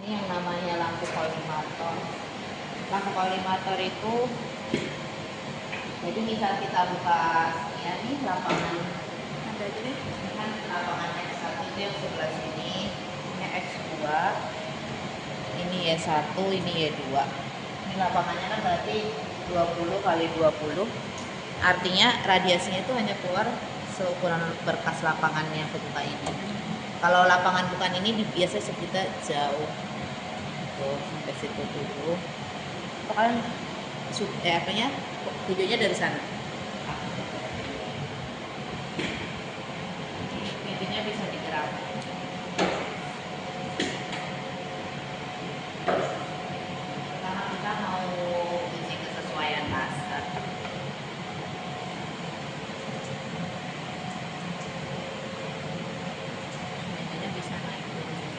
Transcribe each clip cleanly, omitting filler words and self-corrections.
Ini yang namanya lampu kolimator. Lampu kolimator itu, jadi misal kita buka ya ini lapangan, Ada aja deh. ini kan lapangan X1 itu yang sebelah sini, ini X2, ini Y1, ini Y2. Ini lapangannya kan berarti 20 kali 20, artinya radiasinya itu hanya keluar seukuran berkas lapangannya kebuka ini. Kalau lapangan bukan ini biasanya kita jauh tuh sampai situ dulu. Kalian apanya tujuannya dari sana. Pintunya bisa digerak. Karena kita mau uji kesesuaian laser. Pintunya bisa naik turun.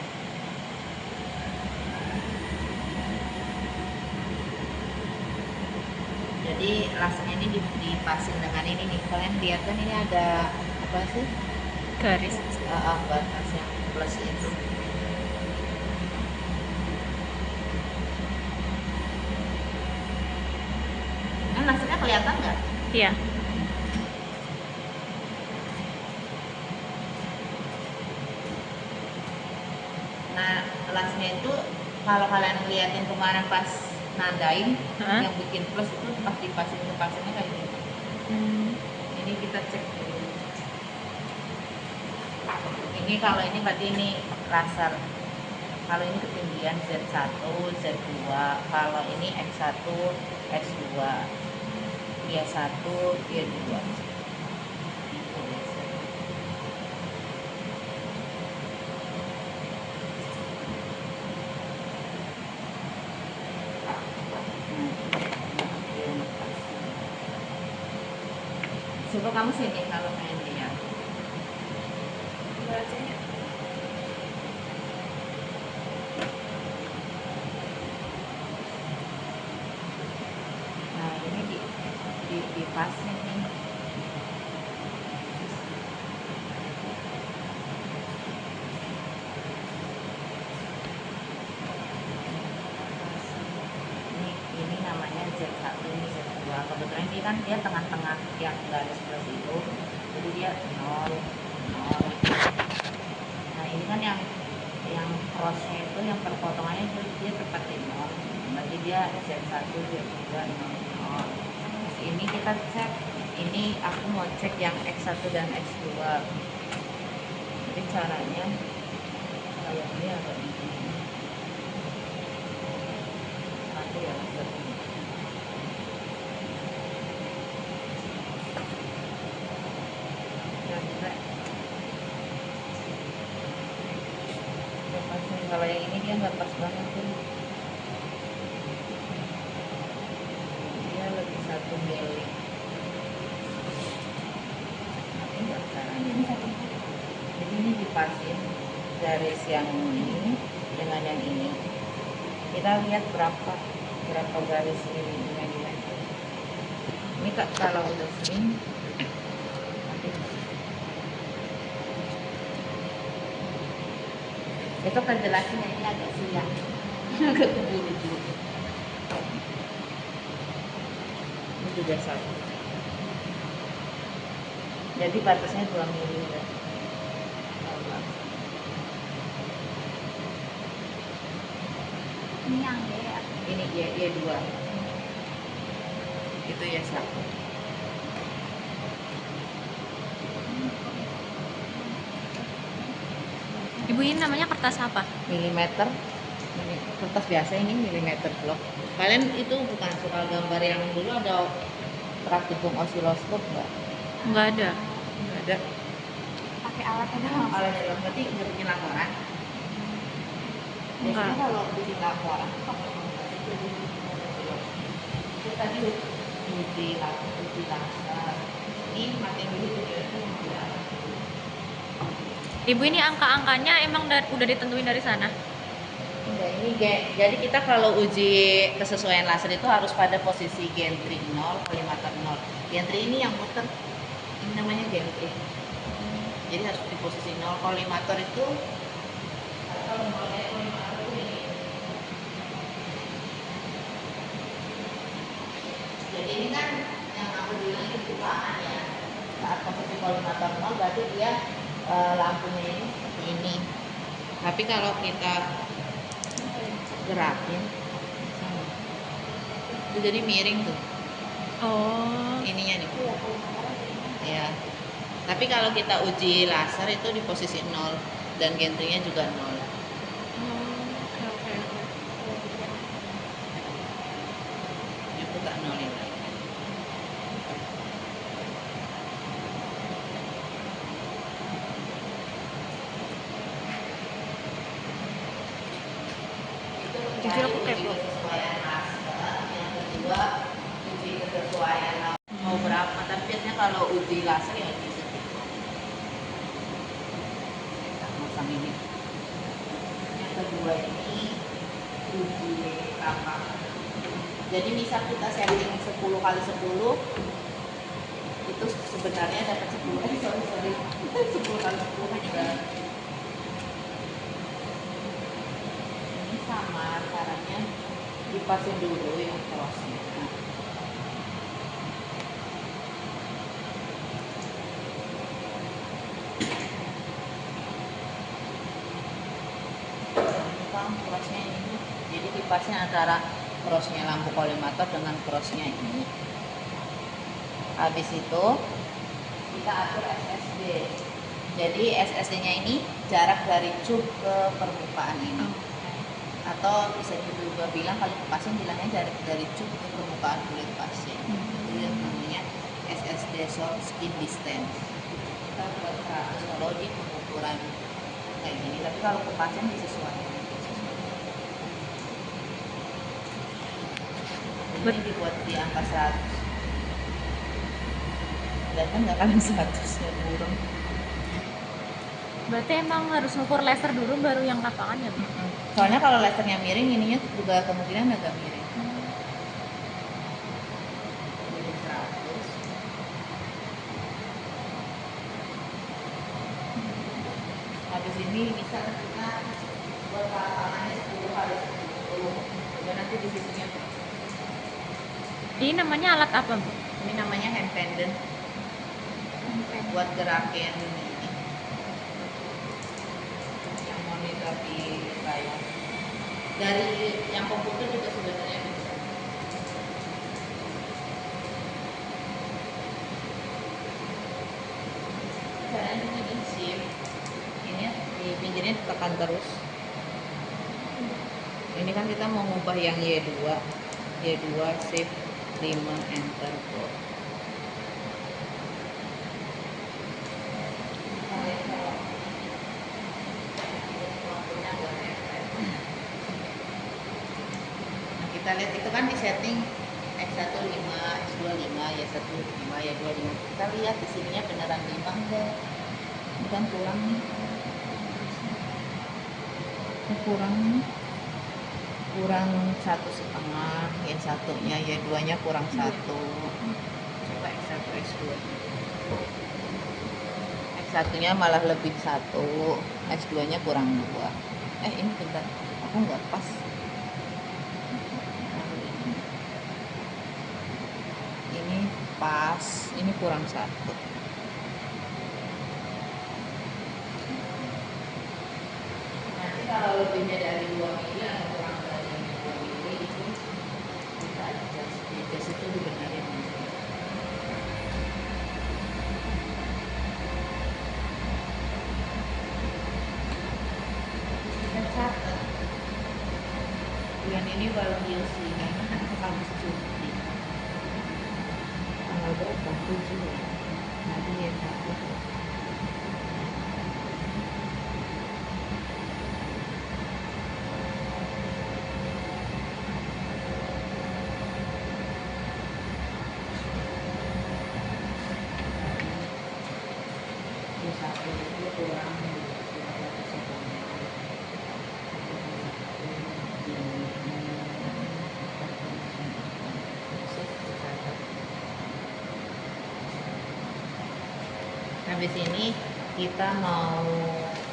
Jadi lasernya ini dipasin dengan ini nih. Kalian lihat kan ini ada apa sih? Garis. Batas yang plus itu. Kan lasernya kelihatan nggak? Iya. Nah, lasnya itu kalau kalian liatin kemarin pas nandain, Hah? yang bikin plus itu pas dipasin ke pasirnya kayak gitu. Ini kita cek dulu. Ini kalau ini berarti ini laser. Kalau ini ketinggian Z1, Z2. Kalau ini X1, X2, Y1, Y2. Coba kamu sini kalau main dia. Nah ini dipasin nih. Ini namanya Z1, ini Z2. Kebetulan ini kan dia tengah-tengah yang garis plus itu, jadi dia 0, 0. Nah ini kan yang crossnya itu, yang perpotongannya itu dia tepat di 0. Berarti dia Z1, Z2, 0, 0. Terus ini kita cek, ini aku mau cek yang X1 dan X2. Jadi caranya kalau ini agak begini. Mati ya laser ini. Kalau yang ini dia nggak pas banget tuh, dia lebih 1 mili. Jadi ini dipasin garis yang ini dengan yang ini, kita lihat berapa garis milinya dia. Ini kalau udah sering nanti besok kan jelasin, ini agak siang agak keburu dulu. Ini juga satu, jadi batasnya 2 mili ya. Ini yang D ya? Ini Y2 itu ya satu. Ibu, ini namanya kertas apa? Milimeter. Ini kertas biasa, ini milimeter blok. Kalian itu bukan suka gambar yang dulu ada praktikum osiloskop nggak? Nggak ada. Nggak ada. Pakai alatnya doang. Alatnya doang, berarti nggak bikin laporan. Enggak. Biasanya kalau bikin laporan itu tadi uji laser. Ini materi dulu itu Ibu, ini angka-angkanya emang udah ditentuin dari sana? enggak, ini jadi kita kalau uji kesesuaian laser itu harus pada posisi gantry 0, kolimator 0. Gantry ini yang muter, ini namanya gantry. Jadi harus di posisi 0. Kolimator itu, kalau kolimator itu ini itu aman ya. Saat posisi kolimator 0 berarti dia lampunya ini seperti ini. Tapi kalau kita gerakin sama, itu jadi miring tuh Oh. ininya nih ya. Tapi kalau kita uji laser itu di posisi 0 dan gantringnya juga 0. Oke, oke, oke. Ini aku tak nolin lagi. Jujur aku Uji kepo. kesesuaian laser, yang kedua uji kesesuaian mau berapa. Tapi biasanya kalau uji laser ya uji segitu. Kita masang ini. Yang kedua ini uji lapangan. Jadi misal kita setting 10 kali 10 itu sebenarnya dapat 10 sorry 10 kali 10 juga. Ini sama caranya, dipasin dulu yang crossnya. Ini kan crossnya ini, jadi dipasnya antara crossnya lampu kolimator dengan crossnya ini. Habis itu kita atur SSD. Jadi SSD-nya ini jarak dari cub ke permukaan ini. Atau bisa juga bilang kalau ke pasien bilangnya jarak dari cub ke permukaan kulit pasien. Itu yang namanya SSD short skin distance. Kita buat 100 kalau di pengukuran kayak gini, tapi kalau ke pasien disesuaikan. Ini dibuat di angka 100. Dan kan nggak kalian 100 ya burung. Berarti emang harus ngukur laser dulu baru yang lapangan ya, Bu? Soalnya kalau lasernya miring, ininya juga kemungkinan agak miring. Jadi 100. Habis ini bisa kita buat lapangannya 10 kali 10. Dan nanti di sisinya. Ini namanya alat apa, Bu? Ini namanya hand pendant. Buat gerakin ini. Yang monitor di layar. Dari yang komputer juga sebenarnya bisa. Caranya ini shift. Ini di pinggirnya ditekan terus. Ini kan kita mau ngubah yang Y2 shift 5 enter go. Nah, kita lihat itu kan di setting X1 5, X2 5, Y1 5, Y2 5. Kita lihat di sininya beneran 5 enggak? Ini kan kurang nih. Kurang 1,5, yang satunya Y2 nya kurang 1. Coba X1 X2. X1 nya malah lebih 1, X2 nya kurang 2. Ini bentar, aku nggak pas. Ini pas, ini kurang 1. Nanti kalau lebihnya dari 2 mili atau kurang dari 2 mili itu kita adjust itu dibenerin. Kita catat bulan ini baru UC karena habis cuti. Tanggal berapa? 7 ya. Nanti ya 1. Satu itu kurang 15 sekolah. Habis ini kita mau,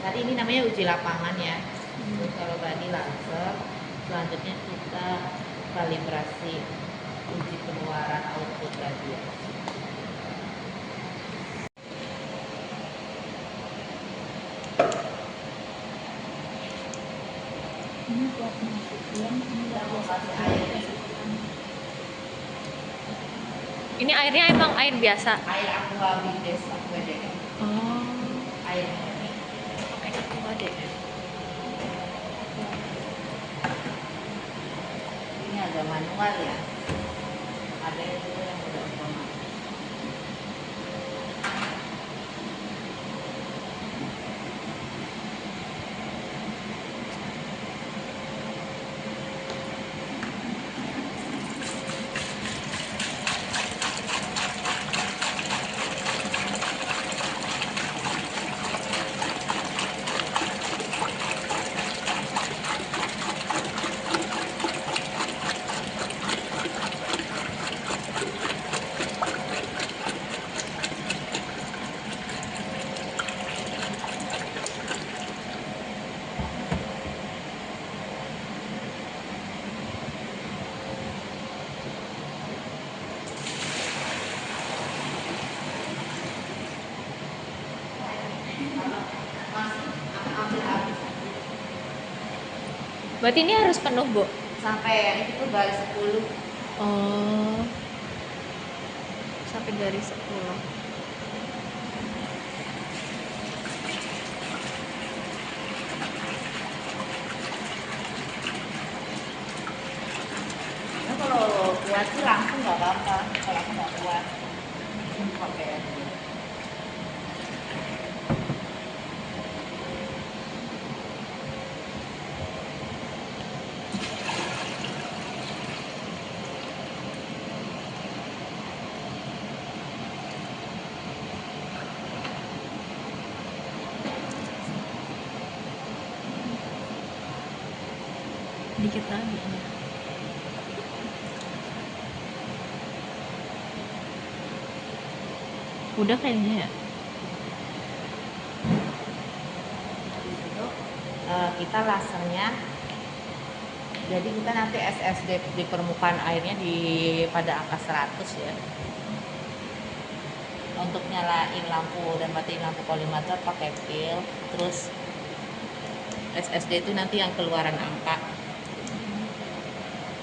tadi ini namanya uji lapangan ya. Terus kalau tadi laser, selanjutnya kita kalibrasi uji keluaran output radiasi. Ini buat masukin, ini Kita buat mau biasa kasih aja. airnya Ini airnya emang air biasa. air aqua bides WDM, Oh, air murni. pakai aqua deh. Ini agak manual ya, ada juga yang udah otomatis. Berarti ini harus penuh, Bu? Sampai itu garis 10. Oh, sampai garis 10. Nah, kalau kuat sih langsung nggak apa-apa, kalau aku nggak kuat pakai aja. Dikit lagi. Udah kayaknya ya. Habis itu kita lasernya, jadi kita nanti SSD di permukaan airnya pada angka 100 ya. Untuk nyalain lampu dan matiin lampu kolimator pakai pil, terus SSD itu nanti yang keluaran angka.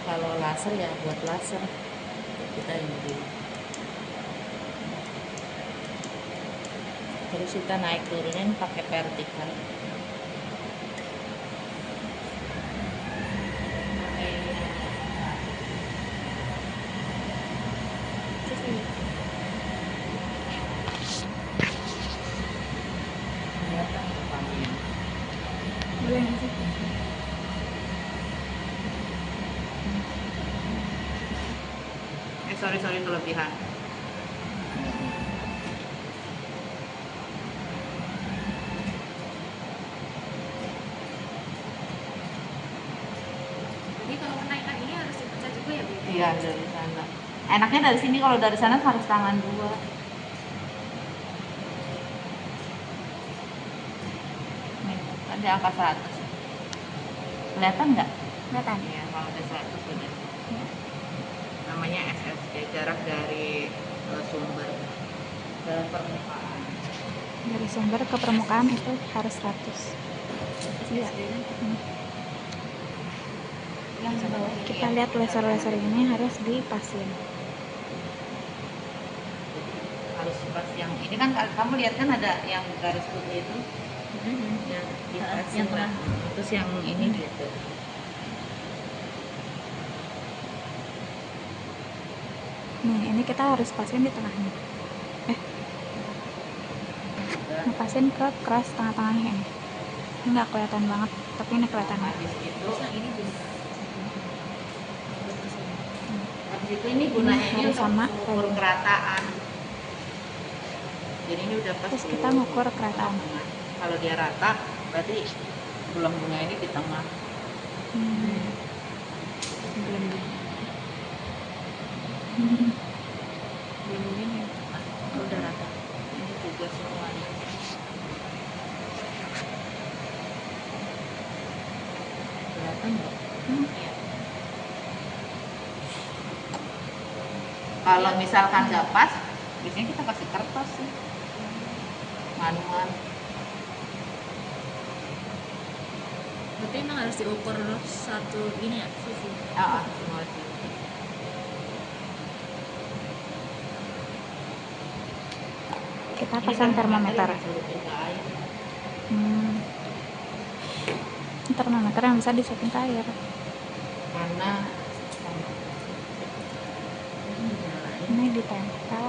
Kalau laser ya buat laser kita ini. Terus kita naik turunin pakai vertikal. Kelihatan nggak kamunya? Boleh nggak sih? Sorry kelebihan. Jadi kalau kenaikan ini harus dipecah juga ya, Bu? Iya dari sana. Enaknya dari sini, kalau dari sana harus tangan dua. Nih, kan di angka 100. Kelihatan nggak? Kelihatan. Iya, kalau udah 100 udah. Ya. Namanya SSD, jarak dari sumber ke permukaan. Dari sumber ke permukaan itu harus 100. Iya. Yang di bawah ini Kita ya, lihat laser-laser ini harus dipasin. harus pas yang ini kan kamu lihat kan ada yang garis putih itu yang dipasin, yang tengah. terus yang ini gitu. Nih, ini kita harus pasin di tengahnya. Ngepasin ke keras tengah-tengahnya ini. Ini nggak kelihatan banget, tapi ini kelihatan. Habis itu Ini juga. ini gunanya ini harus untuk sama mengukur kerataan. Jadi ini udah pas. Terus kita ngukur kerataan. Kalau dia rata berarti tulang bunga ini di tengah. Belum ini. Udah rata. Ini juga semuanya. Kelihatan nggak? Iya. Kalau misalkan nggak pas, biasanya kita kasih kertas sih, manual. Berarti emang harus diukur satu ini ya, susu. Semua sih. Kita Ini pasang termometer. yang dicelupin ke air. Termometer yang bisa dicelupin ke air. Karena Ini ditempel.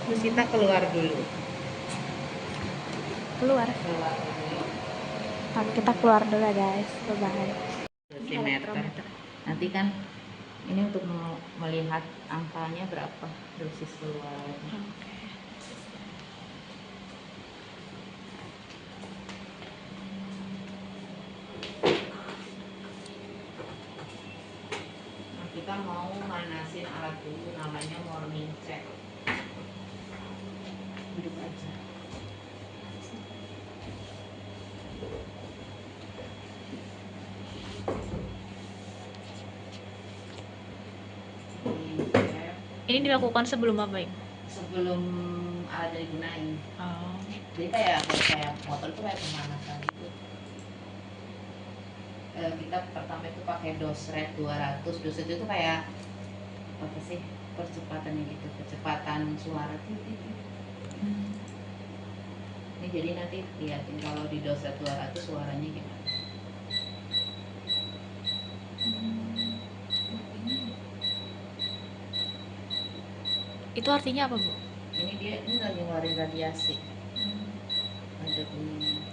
terus kita keluar dulu. Keluar. Kita keluar dulu ya guys. Bye-bye. Dosimeter. Nanti kan ini untuk melihat angkanya berapa dosis keluar. Nah, kita mau manasin alat dulu, namanya morning check. Duduk aja. Ini dilakukan sebelum apa ya? Sebelum alatnya digunain. Oh. Jadi kayak motor itu kayak pemanasan gitu. Kita pertama itu pakai dose rate 200. Dose itu kayak apa sih, percepatannya gitu, kecepatan suara tuh gitu. Ini jadi nanti lihatin kalau di dose rate 200 suaranya gimana. Itu artinya apa, Bu? Ini lagi ngeluarin radiasi. Ada bunyinya.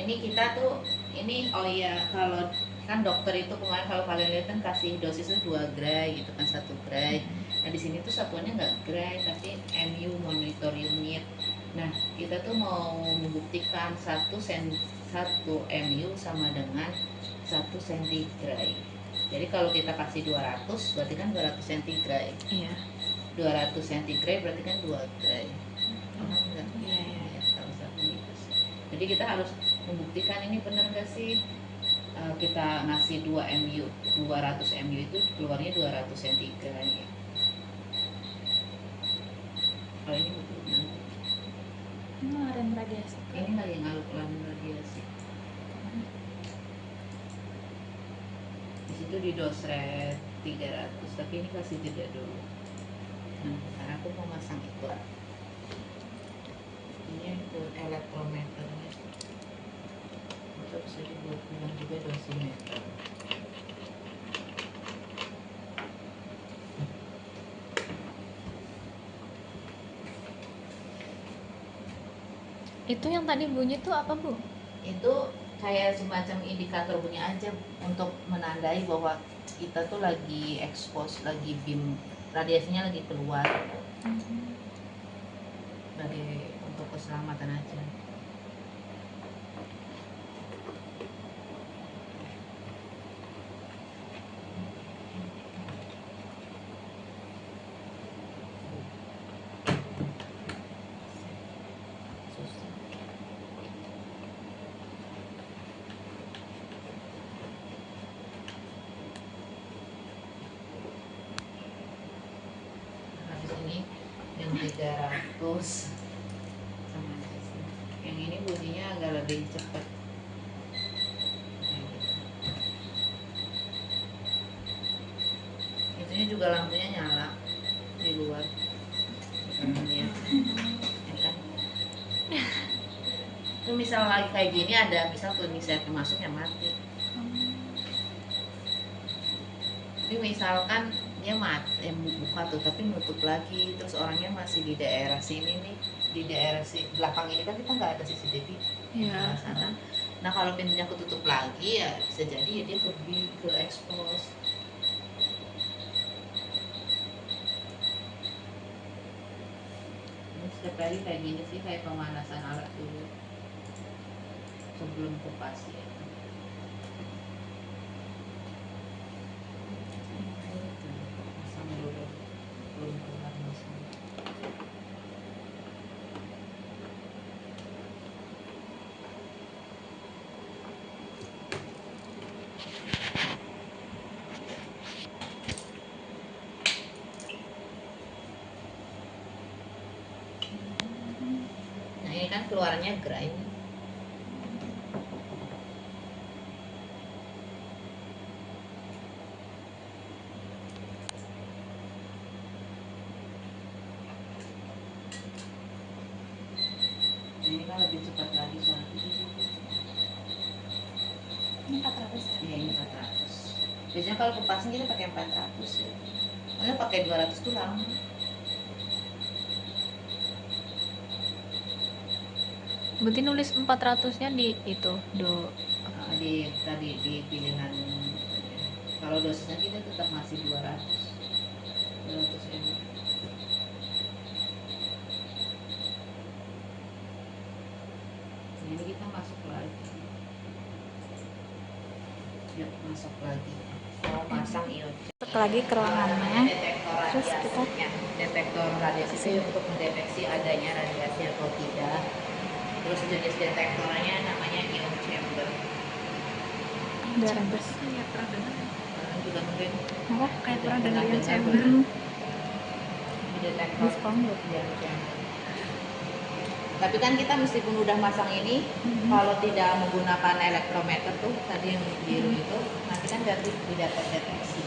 Ini kita tuh oh iya, kalau kan dokter itu kemarin kalau kalian lihat kan kasih dosis itu 2 gray gitu kan, 1 gray. Nah di sini tuh satuannya nggak gray tapi MU, monitor unit. Nah kita tuh mau membuktikan 1 MU sama dengan 1 centigrade. Jadi kalau kita kasih 200 berarti kan 200 centigrade. Iya. 200 centigrade berarti kan 2 gray. Paham nggak? Iya. Ya, kalau satu gitu sih. Jadi kita harus membuktikan ini benar nggak sih. Kita ngasih 2 MU, 200 MU itu keluarnya 200 centigrade. Kalau ini betul nanti. Ngeluarin radiasi. Ini lagi ngaluk-ngaluk radiasi. Di situ di dose rate 300, tapi ini kasih jeda dulu. Nah, karena aku mau masang itu. Ini buat elektrometernya. Atau bisa dibuat bilang juga dosimeter. Itu yang tadi bunyi tuh apa, Bu? Itu kayak semacam indikator bunyi aja untuk menandai bahwa kita tuh lagi expose, lagi beam radiasinya lagi keluar. Dari untuk keselamatan aja. Habis ini yang 300 sama aja sih. Yang ini bunyinya agak lebih cepat. Itunya juga lampunya nyala di luar. Ya kan? Itu misal lagi kayak gini ada misal cleaning set masuk yang mati. Tapi misalkan dia buka tuh tapi nutup lagi, terus orangnya masih di daerah sini nih, di daerah belakang ini kan kita nggak ada CCTV. Iya. Nah kalau pintunya ketutup lagi ya bisa jadi ya dia ke expose. Ini setiap kali kayak gini sih, kayak pemanasan alat dulu sebelum ke pasien. Pasang dulu belum keluar masuk. Nah ini kan keluarnya gray. lebih cepat lagi soalnya. Ini 400 ya? Iya, ini 400. Biasanya kalau kupasnya kita pakai 400 ya. Soalnya pakai 200 tuh lama. Berarti nulis 400-nya di itu Di tadi di pilihan, kalau dosisnya kita tetap masih 200 ml. Ini kita masuk lagi. Yuk masuk lagi. Mau masang ion. Masuk lagi ke ruangannya. Terus kita detektor radiasi itu untuk mendeteksi adanya radiasi atau tidak. Terus jenis detektornya namanya ion chamber. 200. kayak pernah dengar. Kalian juga mungkin Apa? Kayak pernah dengar ion chamber. Ini detektor Diskon ya? ion chamber. Tapi kan kita meskipun udah masang ini, Mhm. kalau tidak menggunakan elektrometer tuh tadi yang biru itu, nanti kan tidak terdeteksi.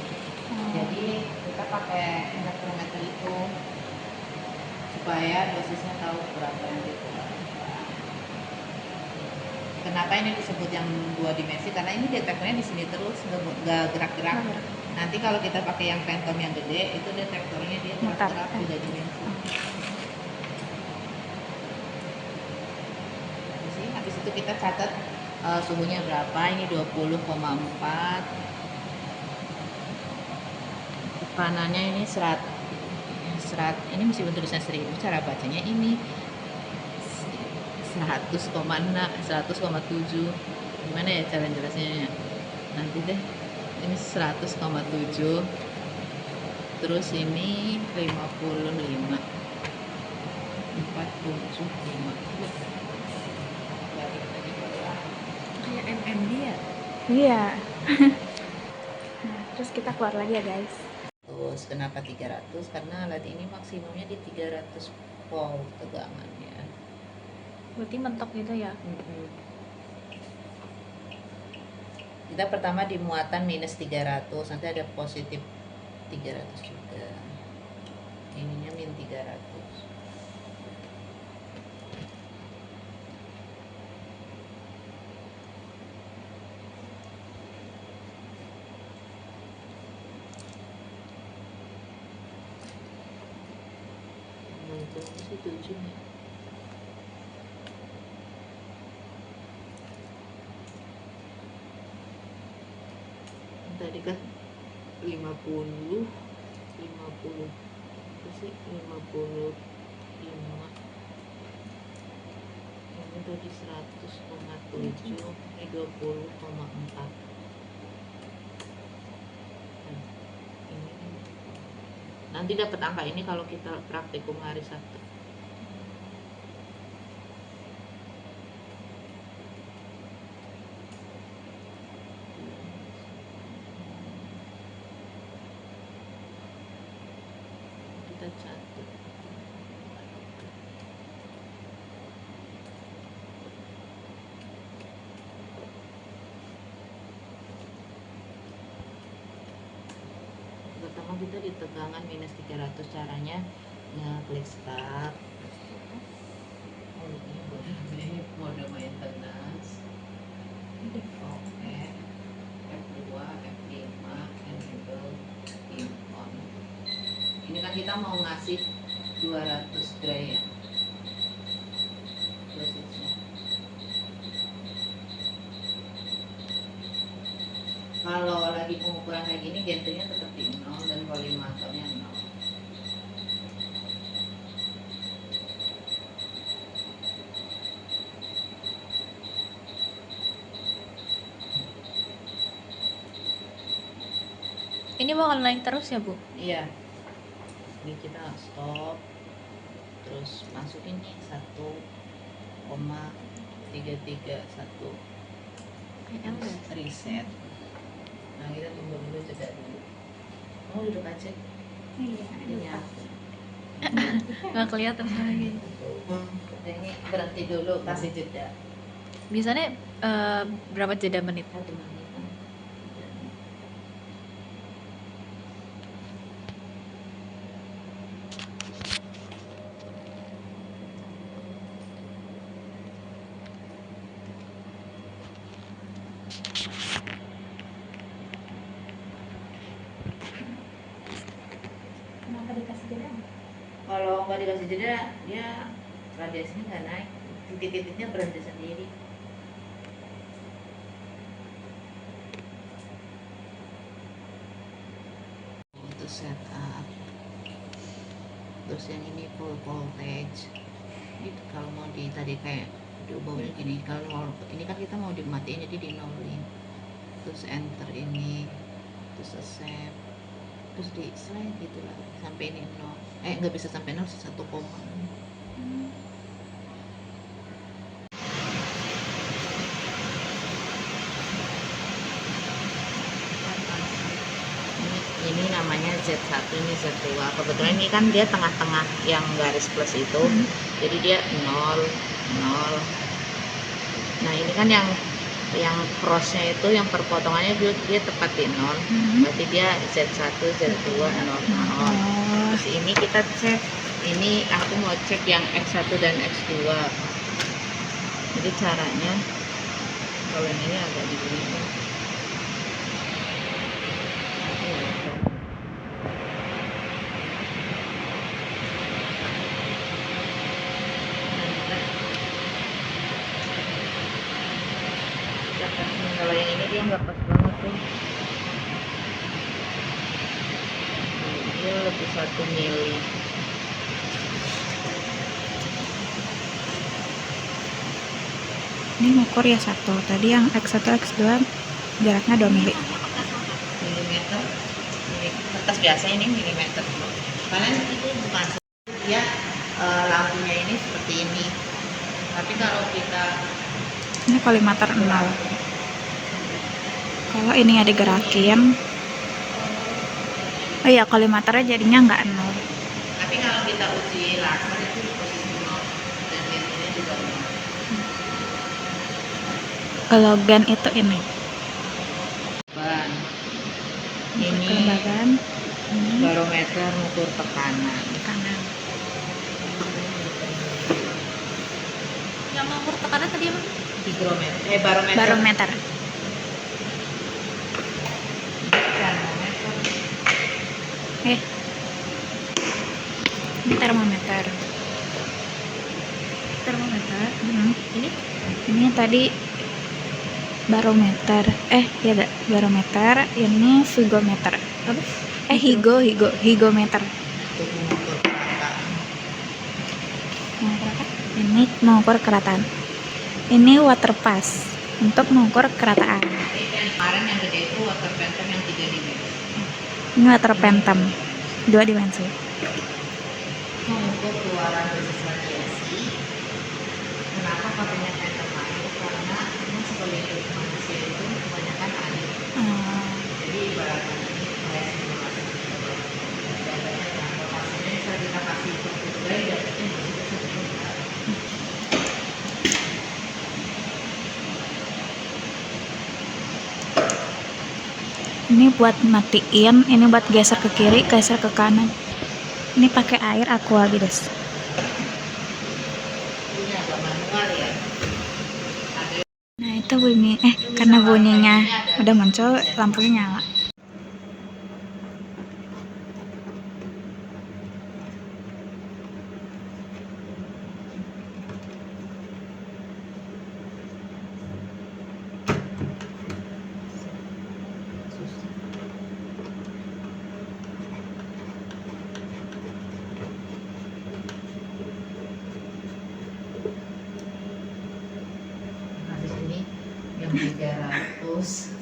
Jadi kita pakai elektrometer itu supaya dosisnya tahu berapa yang dikeluarkan. Kenapa ini disebut yang 2 dimensi? Karena ini detektornya di sini terus, nggak gerak-gerak. Nanti kalau kita pakai yang Phantom yang gede, itu detektornya dia gerak-gerak 3 dimensi. Habis itu kita catat suhunya berapa. Ini 20,4. Tekanannya ini serat ini meskipun tulisan 1000, cara bacanya ini 100,6, 100,7. Gimana ya cara jelasnya? Nanti deh. Ini 100,7. Terus ini 55. 475. Kayak MMD ya? Iya. Nah, terus kita keluar lagi ya guys. Terus kenapa 300? Karena alat ini maksimumnya di 300 volt tegangannya. Berarti mentok gitu ya? Kita pertama di muatan minus 300, nanti ada positif 300 juga. Ininya min 300. Munculnya sih 7 ya. Tadi kan 50 itu sih 55. Ini tadi 100,7, ini 20,4. Ini nanti dapat angka ini kalau kita praktikum hari Sabtu. Kita catat. Pertama kita di tegangan minus 300, caranya ngeklik start. Ini mode maintenance. Oke. F2, F5, enable, in on. Ini kan kita mau ngasih 200 gray ya. Dosisnya. Kalau lagi pengukuran kayak gini, gentrinya tetap di 0 dan kolimatornya 0. Ini bakal naik terus ya, Bu? Iya. Ini kita stop. Terus masukin nih 1,331. Terus Reset. Nah, kita tunggu dulu, jeda dulu. Kamu duduk aja. Iya. Ini nggak kelihatan lagi. ini berhenti dulu, kasih jeda. Biasanya berapa jeda menit? 1 menit. kalau nggak dikasih jeda dia radiasinya nggak naik, titik-titiknya berhenti sendiri. Untuk setup, terus yang ini full voltage. Ini kalau mau tadi kayak diubahnya gini, kalau mau ini kan kita mau dimatiin jadi di nolin, terus enter ini, terus accept, terus di slide gitu lah sampai ini 0, nggak bisa sampai 0, 1 koma. Ini namanya Z1, ini Z2. Kebetulan ini kan dia tengah-tengah yang garis plus itu, jadi dia 0, 0. Nah ini kan yang crossnya itu, yang perpotongannya dia tepat di 0, berarti dia Z1, Z2, 0, 0. Terus ini kita cek, ini aku mau cek yang X1 dan X2. Jadi caranya, kalau yang ini agak dibelikan. Kalau yang ini dia nggak pas banget tuh, dia lebih 1 mili. Ini ngukur ya 1, tadi yang X1 X2 jaraknya 2 mili. Milimeter, kertas biasa ini milimeter. Kalian itu bukan dia lampunya ini seperti ini, tapi kalau kita Ini kolimeter 0. Kalau ini ya digerakin, oh iya kolimeternya jadinya nggak 0. tapi kalau kita uji laser itu di posisi 0 dan biasanya juga 0. Kalau gen itu ini. Ban ini Kelembagaan. barometer mengukur tekanan. Kanan. Yang mengukur tekanan tadi apa? Higrometer, barometer. Barometer. Termometer. Ini termometer. Termometer. Ini Ini tadi barometer. Ya enggak, barometer. Ini higometer. apa? Higometer. Untuk mengukur tekanan. Ini mengukur kerataan. Ini water pass untuk mengukur kerataan. Ini yang kemarin yang gede itu water phantom yang 3 dimensi. Ini water phantom 2 dimensi. Mengukur keluaran dosis radiasi. Kenapa pakainya phantom air? Karena ini sebagai manusia itu kebanyakan air. Jadi ibaratnya ini kayak simulasi datanya transportasinya bisa kita kasih berkurai dapetnya bersih sebentar. Ini buat matiin, ini buat geser ke kiri, geser ke kanan. Ini pakai air aqua guys. Ini agak manual ya. Nah itu bunyi, karena bunyinya udah muncul, lampunya nyala. Habis ini yang 300